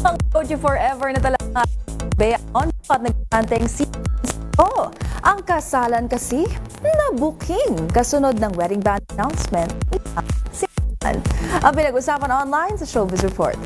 Ang Told You Forever na talaga Bea on at nagkanteng si ang kasalan kasi na-booking kasunod ng wedding band announcement. Ang pinag-usapan online sa Showbiz Report.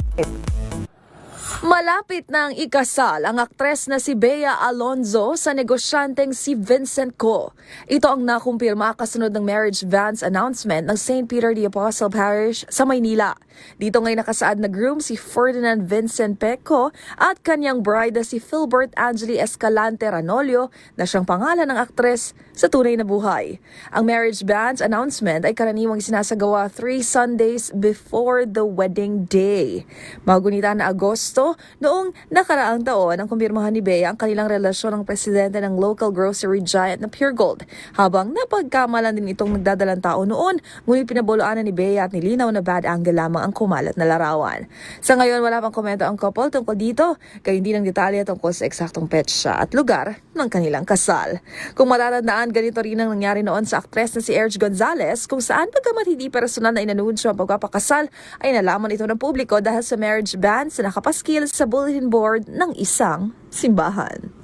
Malapit na ang ikasal ang aktres na si Bea Alonzo sa negosyanteng si Vincent Co. Ito ang nakumpirma kasunod ng marriage banns announcement ng St. Peter the Apostle Parish sa Maynila. Dito ngay nakasaad na groom si Ferdinand Vincent Peco at kanyang bride na si Philbert Angeli Escalante Ranolio na siyang pangalan ng aktres sa tunay na buhay. Ang marriage banns announcement ay karaniwang sinasagawa 3 Sundays before the wedding day. Magunita na Agosto, noong nakaraang taon ang kumpirmahan ni Bea ang kanilang relasyon ng presidente ng local grocery giant na Pure Gold. Habang napagkamalan din itong nagdadalang tao noon, ngunit pinabuluan ni Bea at nilinaw na bad angle lamang ang kumalat na larawan. Sa ngayon, wala pang komento ang couple tungkol dito, kaya hindi ng detalye tungkol sa eksaktong petsa at lugar ng kanilang kasal. Kung matatandaan, ganito rin ang nangyari noon sa aktres na si Erge Gonzalez, kung saan pagkamat hindi personal na inanunsyo ang pagpapakasal, ay nalaman ito ng publiko dahil sa marriage banns na nakapaskil sa bulletin board ng isang simbahan.